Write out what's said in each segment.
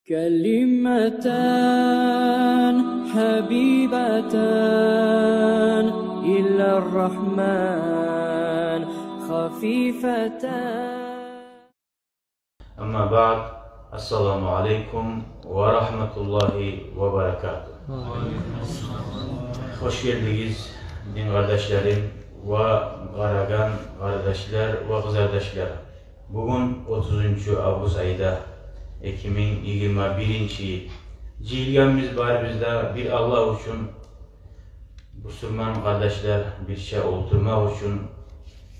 كلمتان حبيبتان إلى الرحمن خفيفتان. أما بعد، السلام عليكم ورحمة الله وبركاته. Hoş geldiniz din kardeşlerim ve Karagan kardeşler ve kız kardeşler. Bugün 30. Ağustos ayda 2021 Cilgamiz var bizde bir Allah için Müslüman kardeşler bir şey oturmak için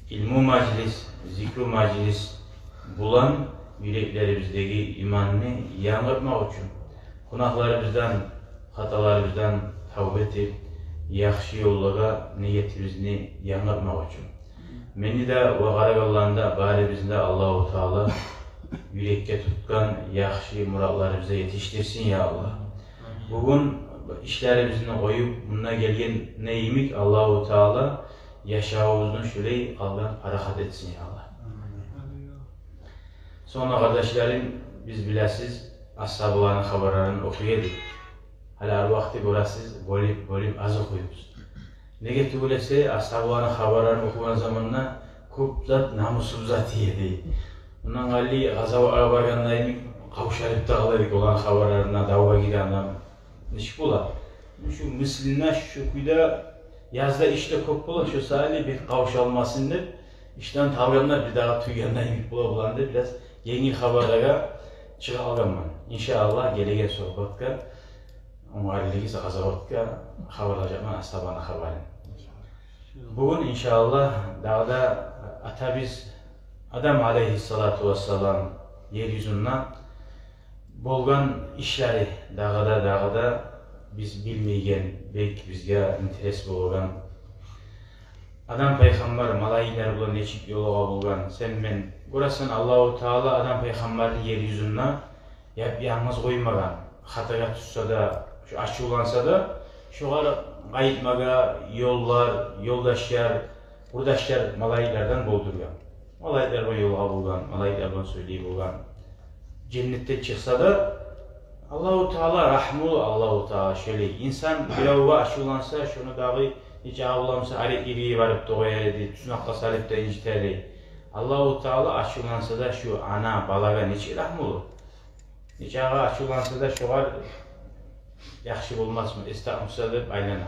ilmu meclis, zikru meclis bulan yüreklerimizdeki imanını yanıltmak için günahlarımızdan, hatalarımızdan tavbe edip yaxşı yollara niyetimizni yanıltmak için. Meni de ve Karagallarında bari bizde Allah-u Teala yürekке tutkan yaxşı muratlarımıza yetiştirsin ya Allah. Bugün işlerimizini koyup buna gelgen neyimik Allah-u Teala yaşağımızın şöyle kaldan parahat etsin ya Allah. Sonra kardeşlerim biz bilesiz ashab-ıların haberlerini okuyedik. Hala vakti burasız bölüm az okuyuyoruz. Ne getirülese ashab-ıların haberlerini okuyan zamanla çok zat namussuz zat yedi. Bundan gali azaba barganlayım kavuşarıp da alarak olan haberlerine davga giden adam niş bular. Şu Müslüman şu kuyda yazda işte çok bular şu sahili bir kavuşalmasın deb işten tavganlar bir daha tüygenlayım bular deb biraz yeni haberlere çığa alganman. İnşallah gelegen sohbatka umarligiz azabatka haberlajatman astabana haberin. Bugün inşallah dağda atabiz Adam aleyhissalatu vesselam yeryüzünden bolgan işleri dağda biz bilmeygen, belki bizge interes bolgan Adam peygamber malayikler bulan neçik yoluğa bolgan sen men burasın Allah-u Teala Adam peygamberli yeryüzünden yalnız koymagan hataga tutsa da şu açılansa da şular kayıtmaga yollar, yoldaşlar, burdaşlar malayiklerden boldurgan. Malayikler bana yolga bulgan, malayikler bana söyleyip bulgan. Cennette çıksa da Allah-u Teala rahmul Allah-u Teala şöyle insan biravga aşılansa şunu dağı hiç ağlamsa arek iriye varıp doğaydı, tüsünakka salıp da inciterdi. Allah-u Teala aşılansa da şu ana balaga neçe rahmul. Neçe ağa aşılansa da şuar yaxşı olmaz mı? Estağfurullah deyip aylana.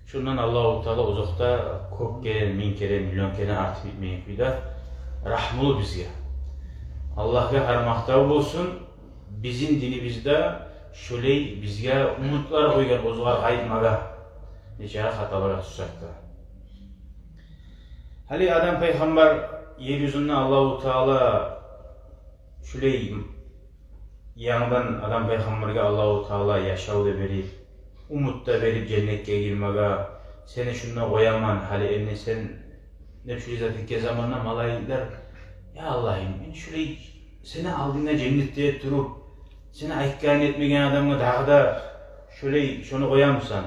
Şundan Allah-u Teala uzakta çok kere, min kere, milyon kere artıp bitmeyin kuyda. Rahmulu bizge. Allah'a harmakta olsun, bizim dinimizde şöyle bizge umutlar koygan, ozgar kayıtmaga, neçe hatalara tutsakta. Hali Adam Peygamber yeryüzünde Allah-u Teala şöyle yanından Adam Peygamber'e Allah-u Teala yaşav da verip, umut da verip cennetke girmega, seni şununla koyaman, hali eline sen ne şurizatike zamanla malayikler ya Allah'ım ben şurayı seni aldığında cennette durup seni ayıkkan etmegen adamı dağda şöyle şunu koyamsan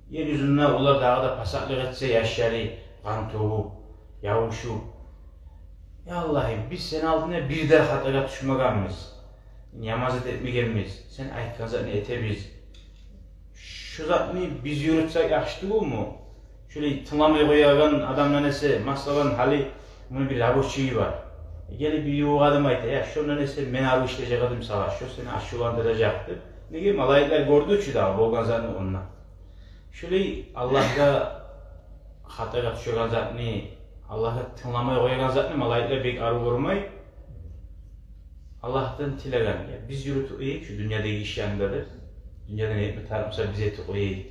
yeryüzünde ular dağda pasaklık etse yaşları kan toğup yavuşup ya Allah'ım biz seni aldığında bir de hataga düşmeganmız namazet etmegenmiz sen ayıkkan zatını etebiz şu zatını biz yürütsek yaxşı değil mu? Şöyle tınlamaya koyagan adamla nese masalan hali bunun bir laboşçuyu var. Gelip bir yuva adam ayta ya şunun nese men arı işleyecek adım savaş şu seni aşılandıracaktı. Ne gibi malayikler gördü ki daha bolgan zatını onunla. Şöyle Allah'ta hataga düşüren zatını Allah'a tınlamaya koyagan zatını malayikler pek arı vurmay Allah'tan tilegan ya biz yürütüyük şu dünyadaki iş yanındadır. Dünyada ne etme tarımsa bize eti koyaydı.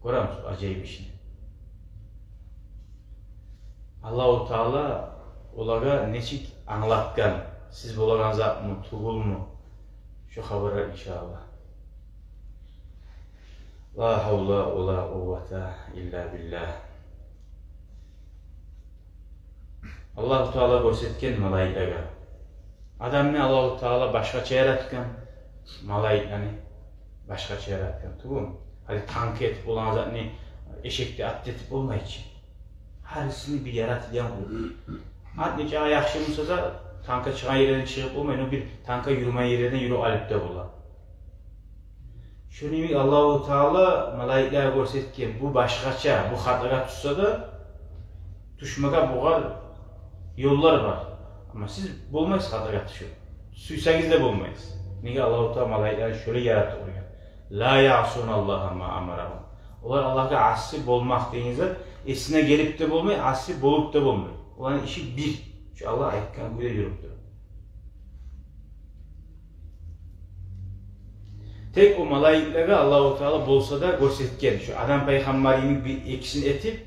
Görüyor musun acayip işini? Allah-u Teala olaga neçik anlatgan, siz bolagan zat mı, tuğul mu? Şu haberler inşallah. La havla ve la kuvvete illa billah. Allah-u Teala gösterken malayiklerge. Adamını Allah-u Teala başka yaratgan, malayiklerini başka yaratgan. Tuğul mu? Hadi tank etip olan zatını eşekte atletip olmayı için. Harisini bir yaratılyan bu. Neçe yaxşı olsa da tanka çıkan yerden çıkıp olmayın, o bir tanka yürümen yerden yürü alipte bulan. Şunu Allah-u Teala malaikler görsetken bu başkaça, bu hataga tutsa da düşmeye boğar yollar var. Ama siz bulmayız hataga düşüyor. Suysanız da bulmayız. Niye Allah-u Teala malaikleri şöyle yarattı oraya. La ya'sun Allah'a ma amarahum. Onlar Allah'a asi bolmak deyince esine gelip de bulmayı, asi bolup da bulmayı. Onların işi bir. Şu Allah ayetken böyle yürüptü. Tek o malaikleri Allah-u Teala bolsa da görsetken şu adam peygamberinin bir ikisini etip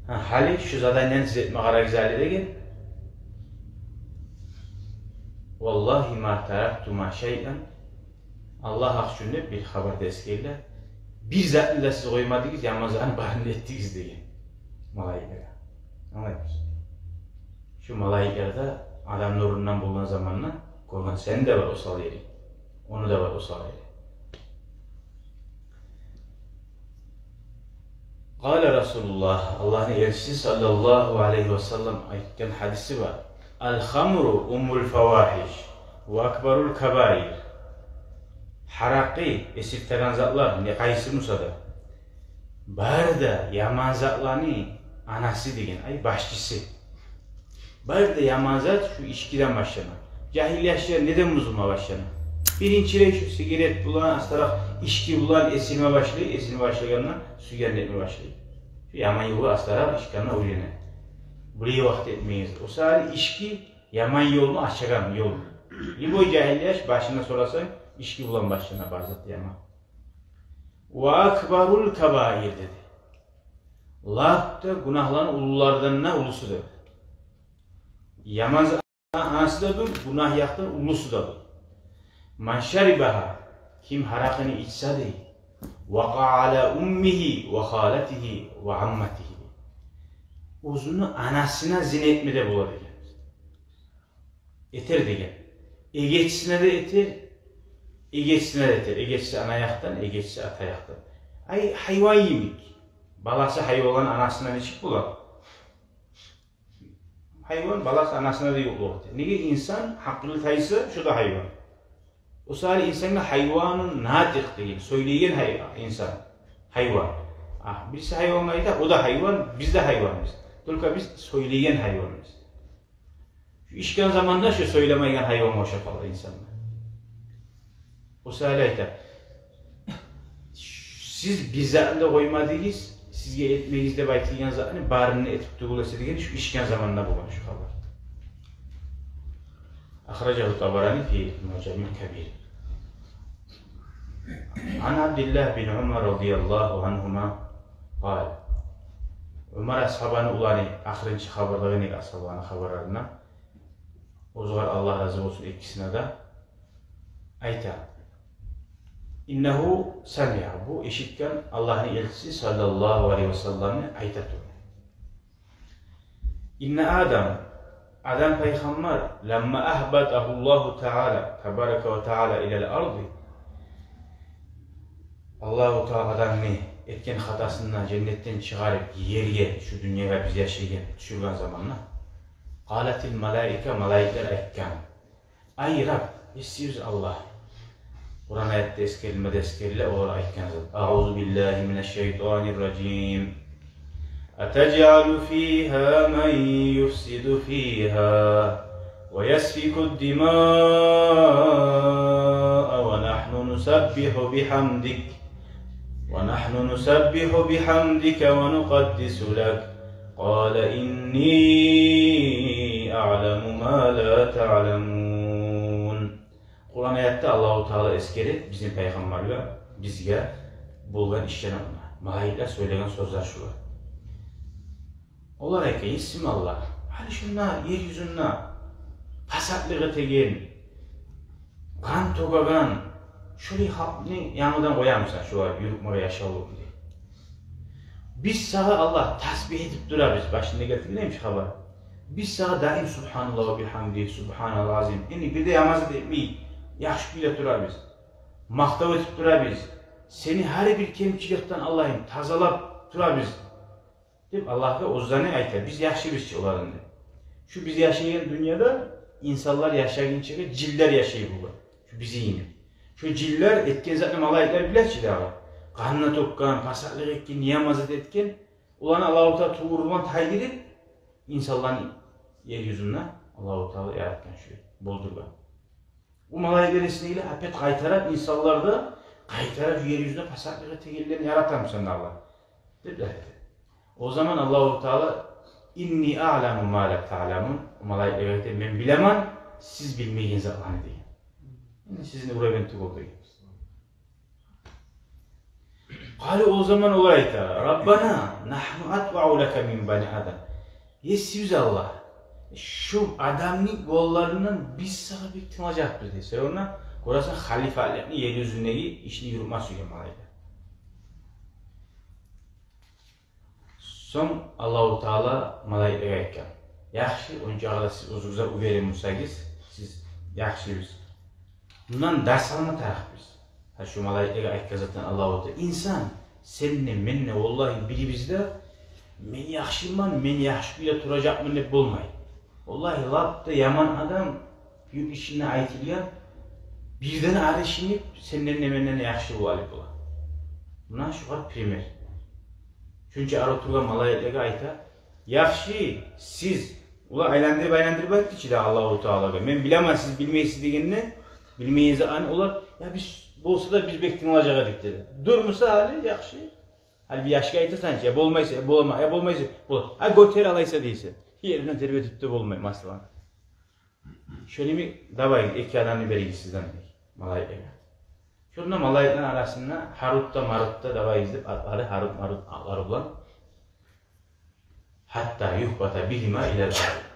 hali şu zaten etme kara güzelliğe gel. Vallahi ma taraktu ma şey'en Allah hakkında bir haber deskeyle bir zatla siz koymadınız yamazanı barın ettiniz diye malaikere. Anladınız? Şu malaikerde adam nurundan bulunan zamanla koyman sen de var o sal yeri. Onu da var o sal yeri. Kâle Resulullah, Allah'ın elçisi sallallahu aleyhi ve sellem ayetken hadisi var. El-hamru umul fevahiş ve akbarul kebair. Haraki, esirtegen zatlar, ne kayısı musada. Barda yaman zatlarını anası degen, ay başçısı. Barda yaman zat şu içkiden başlama. Cahiliyatçılar neden bozulma başlama? Birinci şu sigaret bulan, astarak içki bulan esilme başlıyor, esilme başlayanlar suyan etme başlıyor. Şu yaman yolu astarak içkanına uyanır. Buraya vakit etmeyiz. O sırada içki yaman yolunu açagan yol. İbo cahiliyat başına sorarsan içki bulan başına barzat yaman. Ve akbarul kebair dedi. Laf da günahların ululardan ne ulusudur. Yaman anası da dur, günah yaktın ulusu da dur. Man şeribaha, kim harakını içse de vaka ala ummihi ve halatihi ve ammatihi. Uzunu anasına zinetmede buladı. Eter degen. Egeçsine de eter, egeçsine de eter. Egeçsi ana yaktan, egeçsi ata yaktan. Ay hayvan yemik. Balası hayvan anasına ne çık bular? Hayvan balası anasına da yok olur. Niye insan hakkını tayısı şu da hayvan. O sırada insanla hayvanın natik değil, söyleyen insan, hayvan. Birisi hayvanlaydı, o da hayvan, biz de hayvanız. Dolayısıyla biz söyleyen hayvanız. Şu işken zamanında şu söylemeyen hayvan hoşa kalır insanlar. O sırada siz bizzatında koymadınız, sizge etmeyizde baytılgan zaten barını etip dugulası degen şu işken zamanında bulan şu haber. Akhrajahu Tabarani fi Mucamil Kabir. An Abdullah bin Umar radıyallahu anhuma قال Umar ashabını ulanı ahirінші haberlerini ashabını haberlerine Ozuğar Allah razı olsun ikisine de ayta innehu sami'a bu işitken Allah'ın elçisi sallallahu aleyhi ve sellem'e ayta durdu. İnne Adam peygamber lamma ahbatahu Allahu Teala tebareke ve Teala ila'l ardı Allah-u Teala'dan ne etken hatasından cennetten çıkarıp yerge şu dünyaya biz yaşayken düşürgen zamanla Kâletil malaike malaikler aytkan ay Rab istiyoruz Allah Kur'an ayette eskerilmede eskerile olarak aytkan A'udhu billahi mineşşeytanirracim Etec'alu fiha men yufsidu fiha ve yesfikud dimâ'a ve nahnu nusabbihu bihamdik وَنَحْنُ نُسَبِّحُ بِحَمْدِكَ وَنُقَدِّسُ لَكَ قَالَ إِنِّي أَعْلَمُ مَا لَا تَعْلَمُونَ Kur'an ayette Allah-u Teala eskerip bizim peygamberler bizge bulgan işten malaikler söylenen sözler şular. Olarak isim Allah. Hani şunlar yeryüzünde fasatlığı tegen, kan togagan, şöyle halkını yanıdan koyamıyorsan şu var yürütmeye yaşayalım diye. Biz sağa Allah tasbih edip durarız. Başında getirdi neymiş haber? Biz sağa daim Subhanallah ve bihamdi, Subhanallah azim. Yani bir de yamaz etmeyi yakışıkıyla durarız. Maktav edip durarız. Seni her bir kemçilikten Allah'ım tazalap durarız. Değil mi? Allah'a o zannı ayta. Biz yakşı bir şey olalım diye. Şu biz yaşayan dünyada insanlar yaşayınca ciller yaşayıp bu. Şu bizi yine. Şu ciller etken zaten malayikler bilir ki daha. Kanına tokkan, pasaklık etken, niyamazet etken, ulan Allah-u Teala tuğurman taydırıp insanların yeryüzünden Allah-u Teala yaratkan şu boldurgan. Bu malayikler esneyle hapet kaytarak insanlarda kaytarak yeryüzünde pasaklık tegellerini yaratan sen Allah. Dediler. O zaman Allah-u Teala inni a'lamu ma la ta'lamun. Malayikler de ben bilemem, siz bilmeyiniz Allah'ını deyin. Yani sizin buraya ben tık oldu. Kale o zaman olayta Rabbana nahnu atba'u laka min bani Adam. Yesiz Allah. Şu adamın gollarından biz sana bir tınacak bir dese ona orası halifelerini yeryüzündeki işini yürütmez söylüyor malayikler. Son Allah-u Teala malayiklere aytkan. Yaxşı, önce siz özünüze uverin Musagiz, siz yaxşıyız. Bundan ders alma taraf biz. Ha şu malayiklere aytkan zaten Allah-u Teala. İnsan, seninle, menle, vallahi biri bizde, men yaxşıyman, men yaxşıyla duracakmın hep olmayı. Vallahi lapta yaman adam, büyük işine aytılgan, birden arışınıp, seninle menden yaxşı olalım bula. Buna şu kadar primer. Çünkü araturgan malayiklere ayta, yaxşı siz, ula aylandırıp aytdı ki de Allah-u Teala'ga. Men bilemem siz bilmeysiz degenine, bilmeyinize an olar, ya biz bolsa da biz bektin olacağı dik dedi. Durmasa hali yaxşı. Hali bir yaşka aytırsan ki, ya bolmaysa, ya bolama, ya bolmaysa, bola. Ha götür alaysa deyse, yerinden terbiye tuttu bolmayım aslan. Şöyle mi davayın, iki adamı beri sizden deyik, malayiklere. Şurada malayiklerin arasında Harut'ta Marut'ta davayı izleyip arı Harut Marut arıblan. Hatta yuhbata bihima iler arı.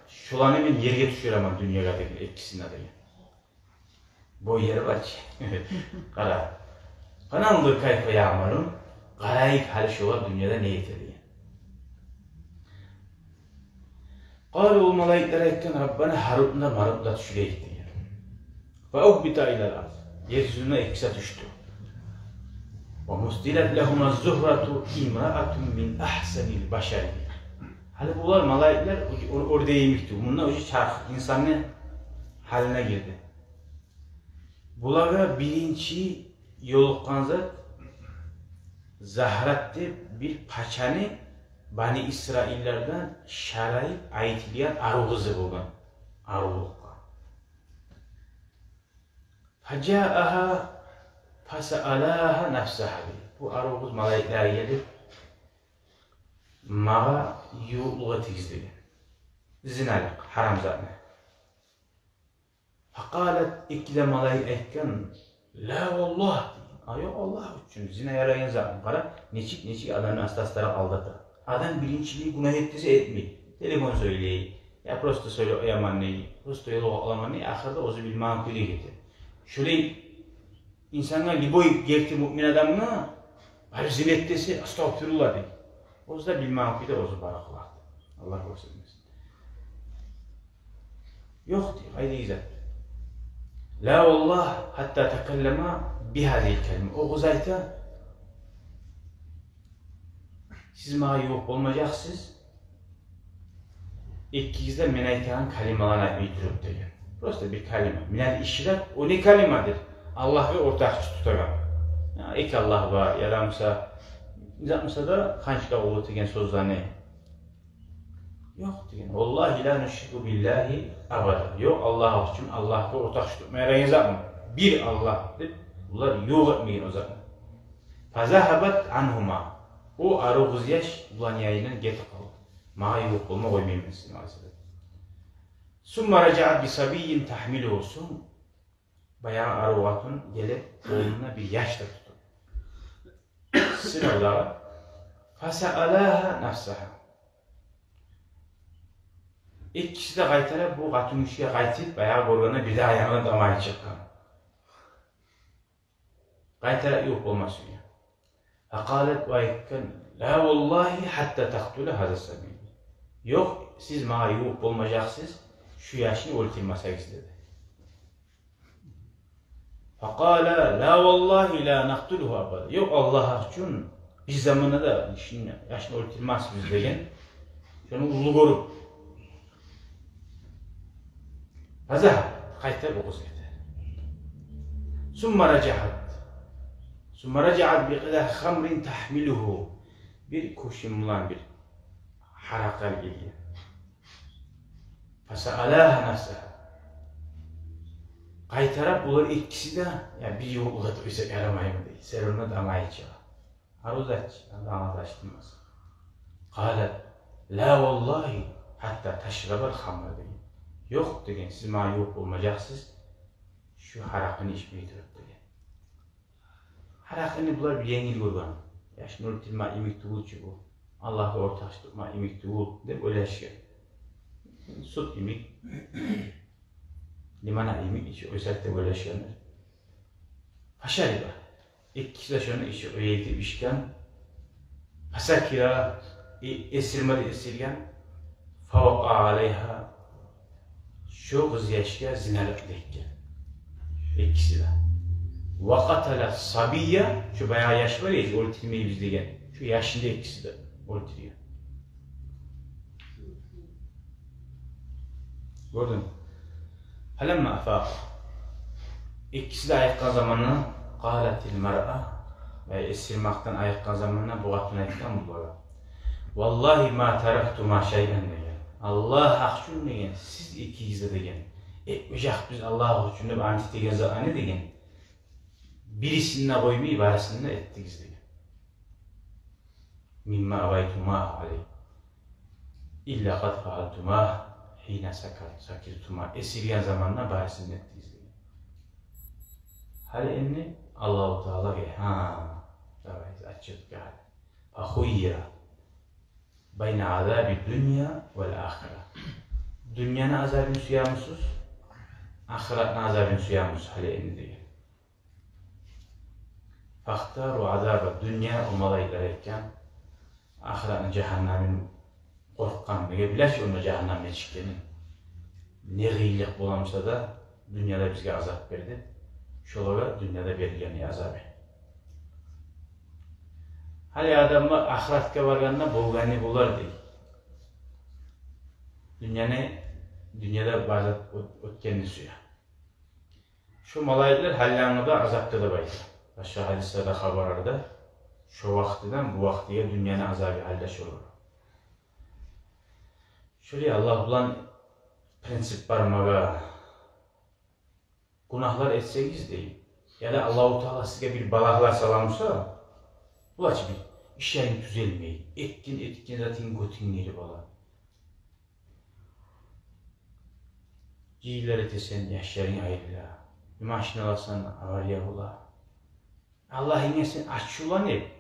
Şulanı ben yerge düşüyor ama dünyadaki etkisinde de. Bu yer var ki. Kara. Kananlı kayfa yağmarın. Karayip hali şular dünyada ne yeterli. Kâle o malayiklere etken Rabbana Harut'da Marut'da düşüre gitti. Ve uhbita iler arı. Yeryüzüne etkisi düştü. وَمُسْتِلَتْ لَهُمَ الزُّهْرَةُ اِمْرَأَةٌ مِنْ اَحْسَنِ الْبَشَرِ. Hali bunlar malaikler orada yemişti. Bunlar o çark, insanın haline girdi. Bunlara birinci yoluqqan zat Zahrat'ta bir paçanı Bani İsraillerden şarayip aytılgan arug'ısı bo'lgan. Arug'qa. Faja'aha fasa'alaha nafsaha. Bu arug'ız malaiklar gelip mağa yo'qluğa tegizdigan. Zinalik, haram zatni. Faqalat ikkida malaik aytgan, la valloh. Ayo Allah uchun zina yaragan zatni qara, nechik adamni asta-asta aldatadi. Adam birinchiliği günah ettiyse etmeyin. Telefon söyleyin. Ya prosto söyle yamanlayın. Prosto yolu olamanlayın. Ahırda ozu bilmem kuli getir. Şöyle insanlar gibi gerti mümin adamına bari zina ettiyse astagfirullah deyin. Ozu da bilmem kuli de ozu baraklar. Allah korusun. Yok diyor. Haydi izah. La vallah hatta tekellema bihazil kelime. O guzayta siz mağa yok olmayacaksınız. İkizde men aytgan kalimalarni aytmay turib degan. Prosta bir kalima. Minal işrak o ne kalimadır? Allah'a ortakçı tutagan. Ya iki Allah var. Yaramsa yapmasa da qancha o'g'li degan so'zlarni yo'q degan. Vallahi la nushriku billahi abada. Yo'q Allah uchun Allohga o'rtakçı tutmaydigan zotmi? Bir Allah deb ular yo'q etmagan o zotni. Fazahabat anhuma. O arug'uz yaş ulan yayından getib qoldi. Mağa yo'q bo'lma qo'ymayman sizni aslida. Summa raja'at bi sabiyyin tahmiluhu sum. Bayan arug'atun gelib qo'lina bir yaşta tutdi. Sinavlar. Fasa'alaha nafsaha. İkisi de qaytarib bu qatumishga qaytib bayağı bo'lganda bir de ayağına damay chiqqan. Qaytarib yo'q bo'lmas uya. Faqalat va aytgan la vallahi hatta taqtula hada sabiy. Yo'q, siz mağa yo'q bo'lmayacaksınız. Şu yaşını o'ltirmasangiz dedi. Faqala la vallahi la naqtuluhu abada. Yo'q Allah uchun biz zamonida yaşını o'ltirmasmiz degan. Shuni ulug' ko'rib Fazahat, qayta bu kız gitti. Summa racahat bi qidah khamrin tahmiluhu. Bir koşumlan bir harakal geliyor. Fasalaha nafsaha. Qaytarab ular ikkisi de ya bir yol ulatırsa yaramayım diye. Serunna da amayıcı. Aruzatçı, anlatıştırmaz. Qalat, la vallahi hatta taşrabal khamr diye. Yok degen, siz ma yok olmayacaksınız. Şu harakını içmeye durub degen. Harakını bular bir yengil görgen. Ya şunu tilma imik tuğulçu bu. Allah'a ortaştırma imik tuğul deb öleşken. Sut imik. Limana imik içi özellikle öleşkenler. Haşariba. İkisi de şunu içi öğretip içken. Fasakira esirmedi esirgen. Favqa aleyha. Şu kız yaşka zinalık dekken. İkisi de. Vakatala sabiyya, şu bayağı yaş var ya, öğretilmeyi biz degen. Şu yaşında ikisi de öğretiliyor. Gördün mü? Halemma afaq. İkisi de ayakkan zamanına qalatil mar'a ve esirmaktan ayakkan zamanına bu atın ayakkan bu bana. Vallahi ma taraktu ma şeyden degen. Allah akşun degen, siz ikiniz de degen. Etmeyecek biz Allah akşun degen, antik degen zamanı degen. Birisine koymayı barasında ettiniz degen. Mimma avaytuma aleyh. İlla qad faaltuma hina sakirtuma. Esirgen zamanına barasında ettiniz degen. Hali enni Allah-u Teala ge ha. Davayız açık gâle. Fahuyyira. Bayna azabi dünya vel ahira. Dünyanın azabını suyamışsız. Ahiretin azabını suyamışsız hali enni degen. Faktaru azaba dünya olmalaylar etken. Ahiretin cehennemin korkkan nege bileş onu cehennemle çıkkenin. Ne gıylık bulamsa da dünyada bizge azap verdi. Şolara dünyada verilgeni azabı. Hali adamı ahiretke varganda bolgani bular değil. Dünyada bazı ötkenini suya. Şu malayetler hallanıda azapta da baydı. Başka hadislerde haberlerde şu vaktiden bu vaktiye dünyanın azabı haldaş olur. Şöyle Allah bulan prensip barmağa günahlar etseniz değil. Ya da Allah-u Teala size bir balaklar salamışsa bu açı bir işlerin düzelmeyi. Etkin zaten götünleri bala. Cihilleri desen yaşların ayrıla. Bir maşin alasan avariya ola. Allah yine sen aç olan hep.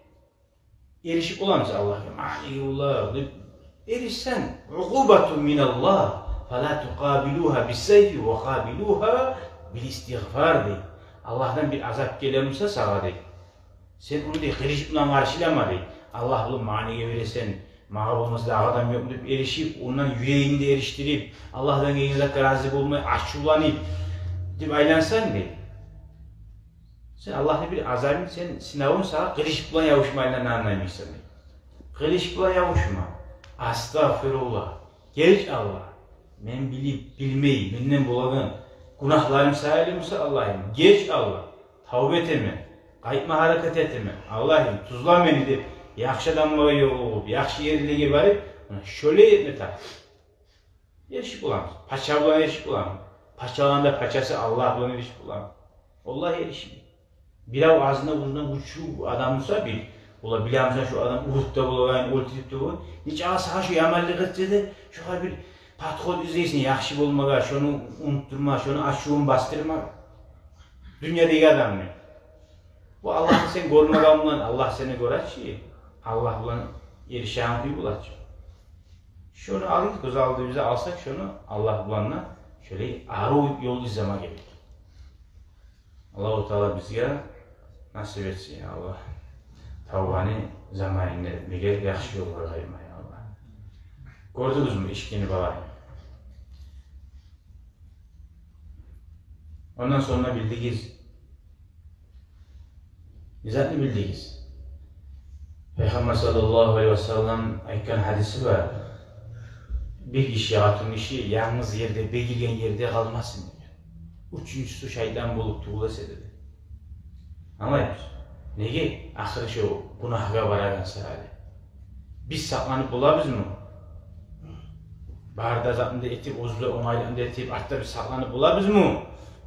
Erişik olamaz Allah'a. Ma'niyullah. Erişsen. Uqubatu minallah. فَلَا تُقَابِلُوهَا بِالسَّيْفِ وَقَابِلُوهَا بِالْاِسْتِغْفَارِ deyip. Allah'tan bir azap gelirse sağa deyip. Sen onu deyip, kırışıkla karşılama deyip. Allah bunu maniye verirsen, mağab olması adam yok deyip erişip, ondan yüreğinde eriştirip, Allah'tan gelirse razı olmayı aşçulanıp, deyip aylansan deyip. Sen Allah'ın bir azabını, sen sınavın sağa kırışıkla yavuşmayla ne anlamışsın deyip. Kırışıkla yavuşma. Astağfirullah. Geç Allah. Men bilip bilmeyi, benden bulağın. Günahlarım sayılmışsa Allah'ım. Geç Allah. Tavbe etme. Kayıtma hareket etme. Allah'ım tuzla beni de. Yaxşı adamlığa yol olup, yaxşı yerliğe varıp, şöyle etme tak. Erişip bulamız. Paça bulan erişip bulamız. Paçalan da paçası Allah bulan erişip bulamız. Allah erişip. Bir av ağzına burnundan uçu adamsa bir. Ola bilamsa şu adam Uhud'da bulan, Ultid'de bulan. Hiç ağası şu yamallık etse de, şu bir patron izleysin, yaxşı olmağa, şunu unutturma, şunu aşığın bastırma. Dünyadaki adam ne? Bu Allah'ın sen görmeden bulan, Allah seni görer ki, Allah bulan erişen kuyu bular. Şunu alın, göz aldığımızda alsak şunu, Allah bulanla şöyle ağrı yol izleme gerek. Allah-u Teala bizge nasip etsin ya Allah. Tavbani zamanında bir yaxşı yollara ayırmayın Allah. Gördünüz mü işkini balayı? Ondan sonra bildiğiniz. Nizatını bildiğiniz. Peygamber sallallahu aleyhi ve sellem aykan hadisi var. bir kişi, hatun kişi yalnız yerde, begilgen yerde kalmasın diyor. Üçüncüsü şeytan bulup tuğulasa dedi. Anlayız. Nege? Ahırı şu günahga varagan sırayla. Biz saklanıp bulabız mı? Barda zatında etip, ozlu onaylandı etip, artta bir saklanıp bulabız mı?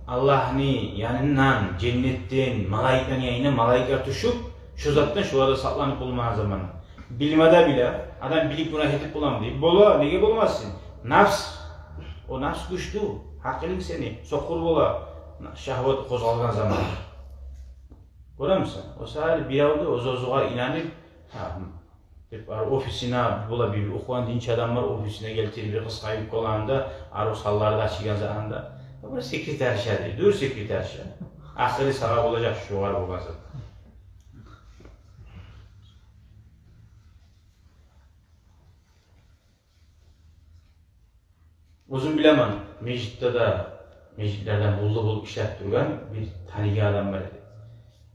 Allah'ın yanından, cennetten, malaikten yayına malaika tuşup, şu zattan şu arada saklanıp bulmayan zamanı. Bilmede bile, adam bilip günah edip bulam deyip, bola, nege bulmazsın? Nafs. O nafs güçlü. Hakkılın seni, sokur bola. Şahvat kozalgan zaman. Görür müsün? O sefer bir avda o zozuğa inanıp, ofisine bulabilir, okuyan dinç adamlar ofisine geltirir, bir kız kayıp olanda, o sallarda açıgan zamanında. Bu sekreterşa değil, dur sekreterşa. Ahiri sağa olacak şu var bu gazı. Uzun bilemem, mecitlerden bulup işlet durgan bir tanıgı adam var idi.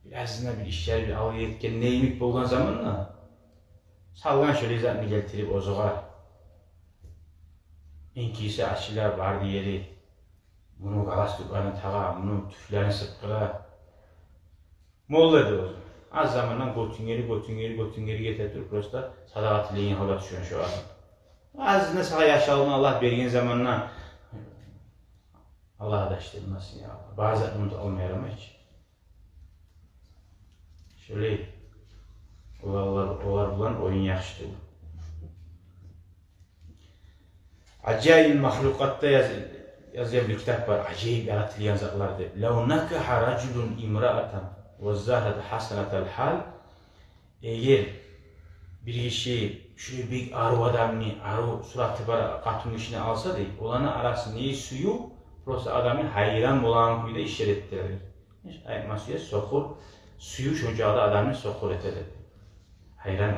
Birazında bir işler, bir alı yetken neyimik bolgan zamanla salgan şöyle izatını geltirip ozuğa enkisi açılar vardı yeri, bunu galastuklarını tağa, bunu tüflerini sıkkıra molladı ozu. Az zamandan götüngeri getirip prosta sadakat iliğin hoda düşüyor şu an. Azında sağa yaşalığını Allah bergen zamanla Allah'a da işletilmesin ya. Bazen onu da olmayalım hiç. Şöyle olar bulan oyun yakıştı. Acayip mahlukatta yazılan bir kitap var. Acayip yaratılyan zatlardı. لَوْ نَكَحَ رَجُلٌ اِمْرَأَةً وَالزَّهْرَةَ حَسَنَةَ الْحَالِ Eğer bir kişi şöyle bir arı adamını, arı suratı var katının işine alsa değil, olanın arası neyi suyu, prosta adamın hayran olan kuyuda işarettirir. Ayetmasuya sokur, suyu çocuğa da adamın sokur eter. Hayran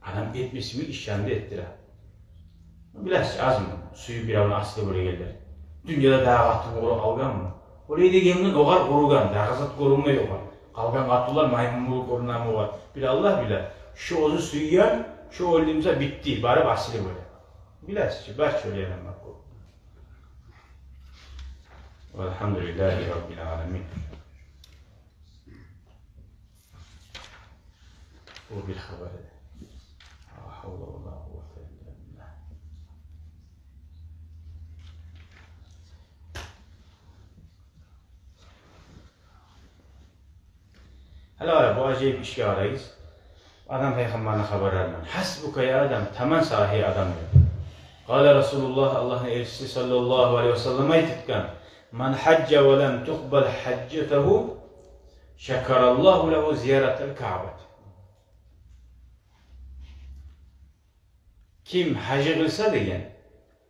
adam etmesi mi işyandı ettirir. Biraz az mı? Suyu bir avın aslı buraya gelir. Dünyada daha katı koru kalgan mı? Oraya da gelinin oğar korugan, daha kasat korunmayı oğar. Kalgan katılar maymunluğu korunan mı var? Bir Allah bile. Şu ozu suyu yan, şu olduğumuza bitti, bari basılı böyle. Biraz, baş söyleyelim bak bu. Velhamdülillahi Rabbil alemin. Bu bir haber. La havle ve la kuvvete illa billah. Hala bu acayip işe arayız. Adam peygamberine haber vermem. Hasbuka ya adam, tamam sahi adam diyor. Kale Resulullah Allah'ın elçisi sallallahu aleyhi ve sellem ayetken men hacca ve lem tuqbal haccetehu şekerallahu lehu ziyaretel Ka'bet. Kim hacı kılsa degen,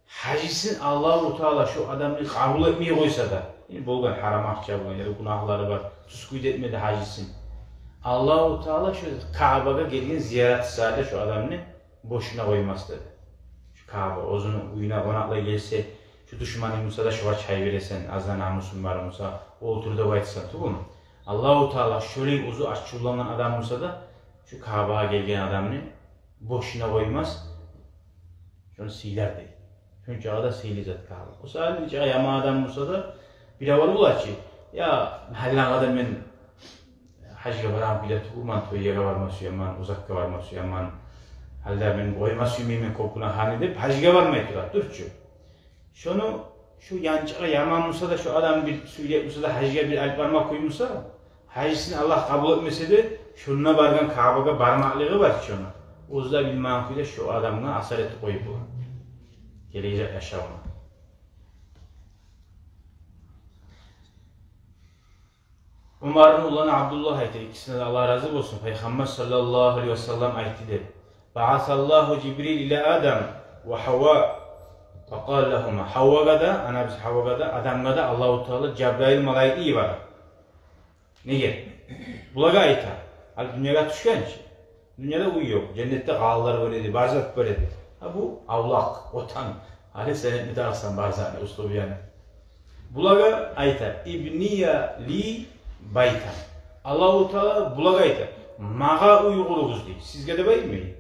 hacısın Allah-u Teala şu adamını kabul etmeye koysa da, yani bolgan haram akça bolgan ya da günahları var, tuskuyut etmedi hacısın. Allah-u Teala şu Kabe'ye gelin ziyaret saate şu adamını boşuna koymaz dedi. Şu Kabe ozunu uyuna konakla gelse, şu düşmanın Musa da şu var çay veresen, azdan namusun var Musa, o oturda baytsan tuğum. Allah-u Teala şöyle uzu açılanan adam Musa da şu Kabe'ye gelgen adamını boşuna koymaz. Şunu siler değil. Çünkü ağda sileyecek Kabe. O sadece yama adam Musa da bir var ola ki, ya mahallan adam ben hacga varan bile tuğman toyyaga varması yaman, uzakka varması yaman, halde ben koyması yumimin kokuna han edip hacga varmayı tutar, durçu. Şunu, şu yançığa yaman Musa da şu adam bir söyleyip Musa da hacga bir alp varmak koymuşsa, hacısını Allah kabul etmese de şununla bargan Kabe'ye barmaklığı var ki ona. Uzda bilmem ki de şu adamına asareti koyup bu. Gelecek yaşamına. Umar'ın ulanı Abdullah ayeti, ikisine de Allah razı olsun. Peygamber sallallahu aleyhi ve sellem ayetidir. Ba'asallahu Cibril ile Adam ve Havva faqal lahuma. Havva'da da, ana biz Havva'da, Adam'da da Allah-u Teala Cebrail malaikliği var. Niye? Bulaga ayeta. Hal dünyaya düşken ki. Dünyada uyuyor. Cennette ağlar böyledir, barzat böyledir. Ha bu avlak, otan. Hali senetini de alsan barzat, uslubu yani. Bulaga ayeta. İbniya li baytan. Allah-u Teala bulaga ayeta. Mağa uyguluguz değil. Sizge de bayit mi?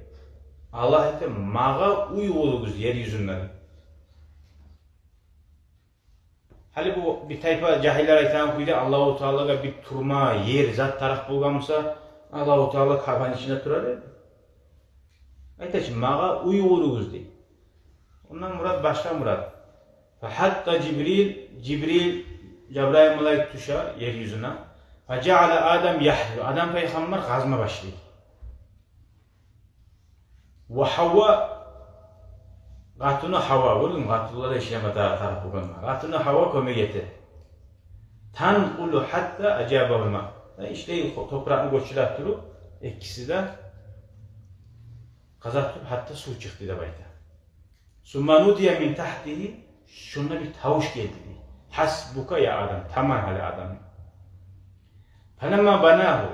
Allah ayeta mağa uyguluguz yeryüzünden. Hali bu bir tayfa cahiller aytan kuyda Allahu Teala'ga bir turma, yer, zat taraf bulganmasa Allahu Teala Kabe'nin içinde turar edi. Aytaçın, mağa uyğuruguz deyip. Ondan murad başka murad. Hatta Cebrail malayik tuşa yeryüzüne. Feceale Adem yahru. Adam peygamber gazma başlıyor. Ve Havva Gatunu Havva, gördün mü? Gatullara işleme taraf bulganma. Gatunu Havva kömegeti. Tanqulu hatta acabahuma. İşte toprağını göçüler turu, ikisi de kazak tutup hatta su çıktı da bayta. Summa diye min tahtihi, şuna bir tavuş geldi. Hasbuka ya Adam, tamam hali Adam. Falemma banahu,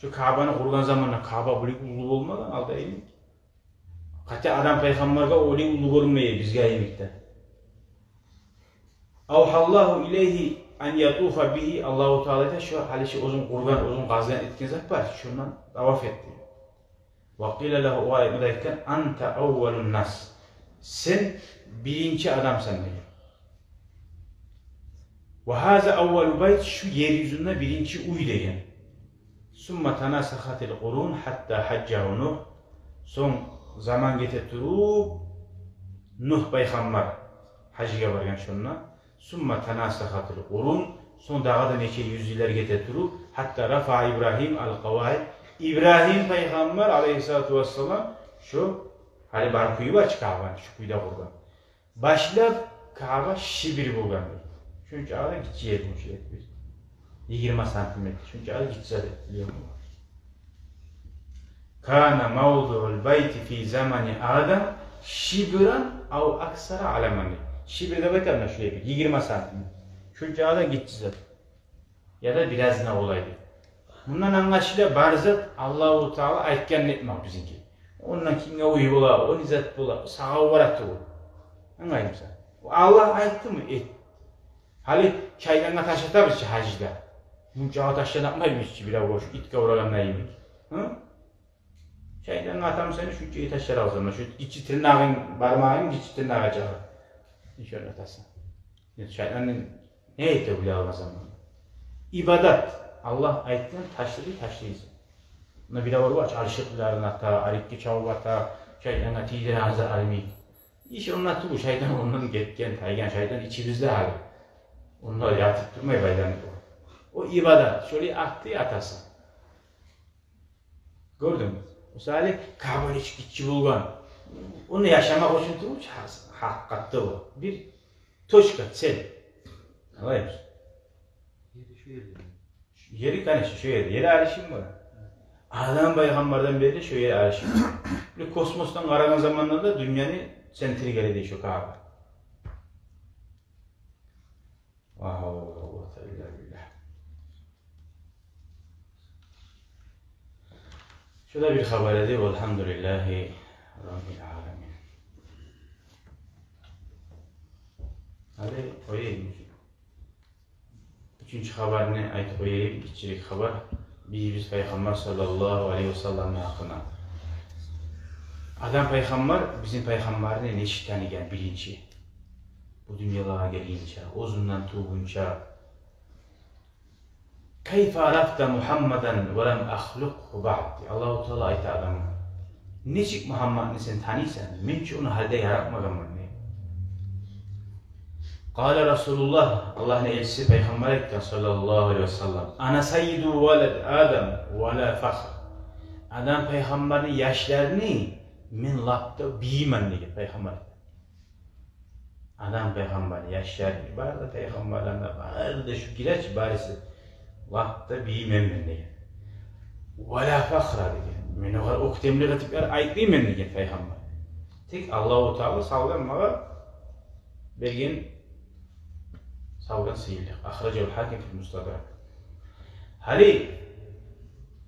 şu Kabe'ni kurgan zamanla Kabe büyük ulu olmadan aldı eğilik. Hatta Adam peygamberge öyle ulu görünmeye bizge eğilikte. Avhallahu ileyhi an yatufa bihi, Allahu Teala'da şu halişi uzun kurgan, uzun gazlayan etkin zat var. Şundan tavaf etti. Ve qila lehu o ayetindeyken anta avvelun nas. Sen birinci adamsan diyor. Ve haza avvelu bayt, şu yeryüzünde birinci uy degen. Summa tanasakhatil qurun hatta haccahu Nuh. Son zaman getirturup Nuh peygamber hacıga bargan şunna. Summa tanasakhatil qurun. Son dağa da neçe yüzyıllar getirturup hatta rafa İbrahim al-qavaid. İbrahim peygamber aleyhissalatu vesselam şu hali bar kuyu var Kabe'nin şu kuyuda kurgan. Başlap Kabe şibir bulgan. Çünkü ağda gitçi yedim şey etmiş. 20 santimetre. Çünkü ağda gitçi biliyor musun? Kana mevdu'ul beyti fi zamani Adem şibran av aksara alamani. Şibirde beterler şöyle 20 santimetre. Çünkü ağda gitçi ya da biraz ne olaydı. Bundan anlaşılıyor barzat Allahu Teala aytgan etmek bizimki. Ondan kimge uy bola, o nizat bola, sağa varatı o. Anlayayım sen. Allah ayttı mı? Et. Hali çaydanla taşıtabız ki hacıda. Bunca taştan atmaymış ki bir boş it kavraganlar yemek. Hı? Çaydanla atam seni şu çayı taşlar alsam. Şu içi tırnağın parmağın içi tırnağa çağır. İnşallah atasın. Çaydanın ne etti bile almasam. İbadat. Allah ayetten taşlıyız. Buna bir de var var, çalışıklarının hatta, arikki çavuğu hatta, şeytanla tiyden azar almayı. İşte onlar bu şeytan ondan getken, taygen şeytan içimizde hali. Onlar yatıp durmayı baylanır o. O ibadat, şöyle aktı atasın. Gördün mü? Mesela Kabe'nin içki bulgan. Onu yaşamak için durmuş, hakikatte o. Bir toşka, sel. Anlayır mısın? Yeri kanışı şu yeri alışım var. Adam peygamberden beri şu yeri alışım. Bir kosmostan aragan zamanlarda dünyanın sentrigeli değil şu Kabe. Allahu Teala billah. Şurada bir haber edeyim. Elhamdülillahi Rabbil alemin. Hadi koyayım. Üçüncü haberini ayet koyayım. İçerik haber. Biz Peygamber sallallahu aleyhi ve sellem'in hakkında. Adam peygamber bizim peygamberini neçik tanıyan birinci. Bu dünyalara gelince, uzundan tuğunca. Kayfa arafta Muhammeden ve lem ahlukhu ba'di. Allah-u Teala ayet adamı. Neçik Muhammed'ini sen tanıysan, men ki onu halde yaratmagan var. Kâle Resulullah, Allah'ın elçisi Peygamber etti sallallahu aleyhi ve sellem. Ana sayyidu veled Adem ve la fakhr. Adam Peygamber'in yaşlarını min lapta biyimen diye Peygamber etti. Adam Peygamber'in yaşlarını, bari da Peygamber'den de bari da şu kireç barisi lapta biyimen diye. Ve la fakhra diye. Men o oktemli gatipler ayıtlaymen diye Peygamber. Tek Allah-u Teala sallanmağa belgin salgan sıyırlık. Ahracel hakim fil mustadrak. Hali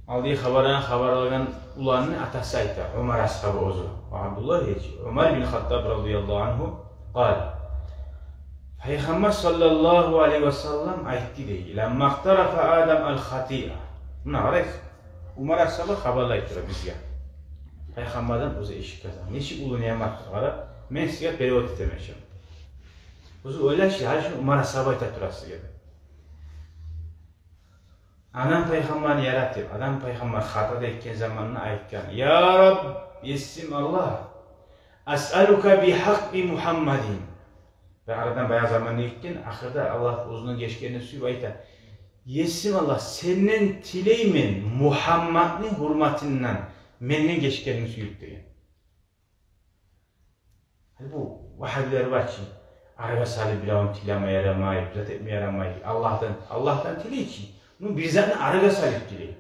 aldığı haber algan ulanını atası ayta. Ömer ashabı ozu. Abdullah hiç. Ömer bin Hattab radıyallahu anhu kal. Peygamber sallallahu aleyhi ve sellem aytti değil. Lemma ihtarafa Adem al-khati'a. Buna arayız. Ömer ashabı haberlaytır bizge. Peygamberden ozu eşik kazan. Neşik ulu niyamettir. Men size periyot etemeyeceğim. O'zi o'ylash, hali shuni Umar sahoba aytib turasiz dedi. Adam payg'ambarni yaratib, adam payg'ambar xatoda etgan zamonda aytgan: "Ya Rob, essim Allah, as'aluka bi haqqi Muhammadin." Ve aradan bayağı zamanla gittin, ahirde Allah uzun geçkenini suyup ayta: "Essim Allah, senin tileymin Muhammed'nin hurmatinden menin geçkenini suyup" diye. Bu Vahhabiler var ki, araba salib bilavun tilama yaramayıp, zat etme yaramayıp, Allah'tan tile ki, bunu bir zaten araba salib tile.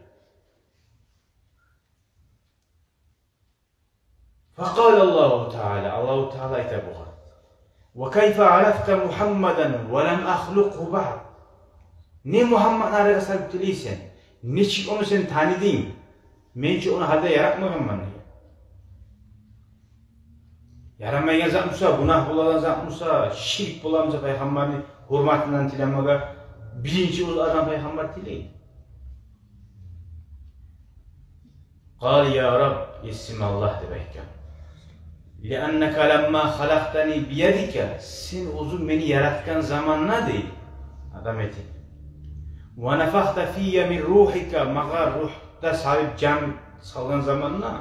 فقال الله تعالى الله تعالى يتبغى وكيف عرفت محمدا ولم أخلقه بعد ne Muhammed araya salib tileysen niçin onu sen tanıdın mençi onu halde yaratmadım ben diye yaramayan zat Musa günah bulan zat Musa şirk bulan zat peygamberin hürmetinden tilemeye birinci o adam peygamber tileyin قال يا رب اسم الله تبارك لأنك لما خلقتني بيدك sen uzun beni yaratkan zamanla değil adam eti وَنَفَخْتَ فِيَّ مِنْ رُوحِكَ مَغَا ruhta sahip can salgan zamanla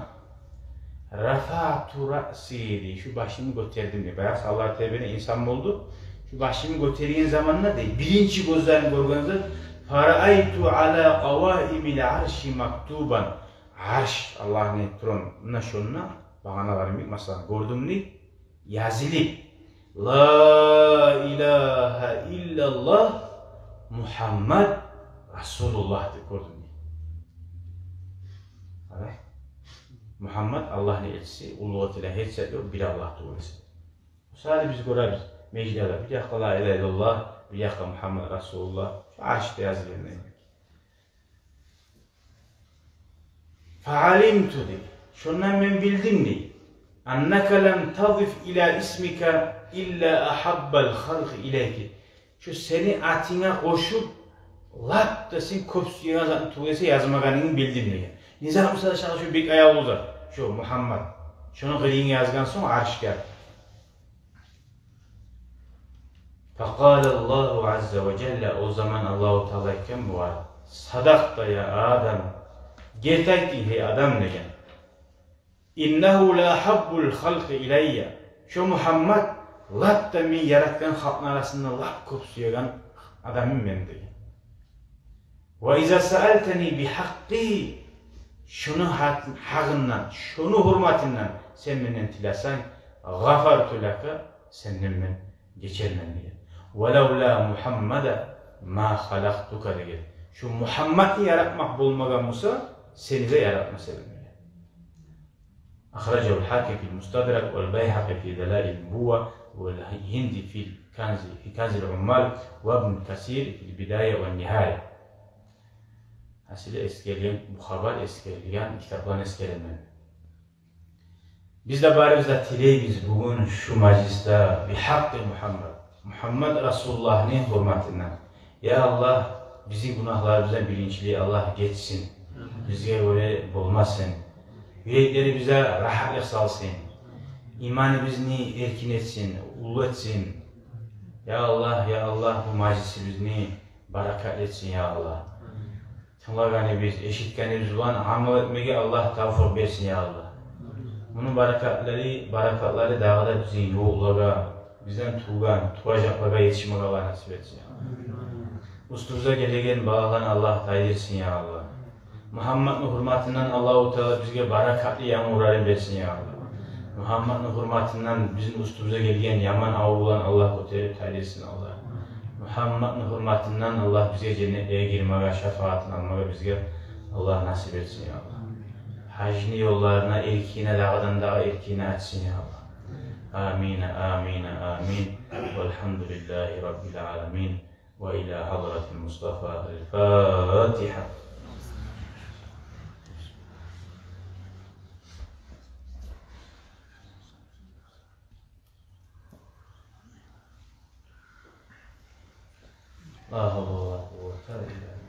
رَفَعْتُ رَأْسِيدِ şu başımı götürdüm diye bayağı sallar tebine insan mı oldu şu başımı götürdiğin zamanla değil birinci gözlerini görgünüzde فَرَأَيْتُ عَلَى قَوَائِمِ الْعَرْشِ مَكْتُوبًا arş Allah'ın tronuna şununa bağanalarım mesela gördüm ne yazılı La ilahe illallah Muhammed Resulullah diye gördüm ne evet. Muhammed Allah'ın elçisi uluğatıyla hecsetli bir Allah doğrusu sadece biz görürüz meclada bir yakka la ilahe illallah bir yakka Muhammed Resulullah şu arşta yazılı فَعَلِمْتُ diye. Şundan ben bildim diye. اَنَّكَ لَمْ تَضِفْ اِلَى اِسْمِكَ اِلَّا اَحَبَّ الْخَلْقِ اِلَيْكِ şu seni atına koşup lap da sen kopsuya zaten tuğlese yazmaganını bildim diye. Nizam Musa'da şu bir ayağı uzar. Şu Muhammed. Şunu kılığını yazgan sonra arş geldi. فَقَالَ اللّٰهُ عَزَّ وَجَلَّ o zaman Allah-u Teala iken bu var. Sadakta ya Adem. Gerçekten hey adam degen. İnnehu la habbul halqi ileyye. Şu Muhammed lap da min yaratgan halkın arasında lap kopsuyagan adamım ben degen. Ve iza sa'altani bi haqqi şunu haqından, şunu hurmatinden sen menden tilasan gafartu laka senden ben geçermen degen. Velev la Muhammeda ma halaqtuka degen. Şu Muhammed'i yaratmak bulmagan Musa seni de yaratma sebebine. أخرجه الحاكم في المستدرك والبيهقي في دلائل النبوة والهندي في كنز العمال وابن كثير في البداية والنهاية. Aslında eskileyen, bu haber eskileyen, kitapların eskileyen. Biz de bari bizde tileyiz bugün şu mecliste bir hakkı Muhammed Resulullah'ın hürmetinden. Ya Allah bizim günahlarımızdan bilinçli Allah geçsin. Bize öyle bulmasın. Yürekleri bize rahatlık salsın. İmanı bizni erkin etsin, ulu etsin. Ya Allah bu meclisi bizni barakat etsin ya Allah. Tınlagani biz, eşitkani biz olan amal etmeye Allah tavfik versin ya Allah. Bunun barakatları dağda bizi yoğulaga, bizden tuğacaklara yetişmeye nasip etsin. Üstümüze gelegen bağlan Allah taydirsin ya Allah. Muhammed'in hürmetinden Allah-u Teala bize barakatlı yağmurları versin ya Allah. Muhammed'in hürmetinden bizim üstümüze gelgen yaman avrulan Allah koterip taydirsin Allah. Muhammed'in hürmetinden Allah bize cennete girmeye, şefaatini almaya bize Allah nasip etsin ya Allah. Hacını yollarına, erkiğine, dağdan dağa erkiğine etsin ya Allah. Amin, amin, amin. Velhamdülillahi Rabbil alemin. Ve ila hadratil Mustafa el-Fatiha. La havle ve la kuvvete illa billah.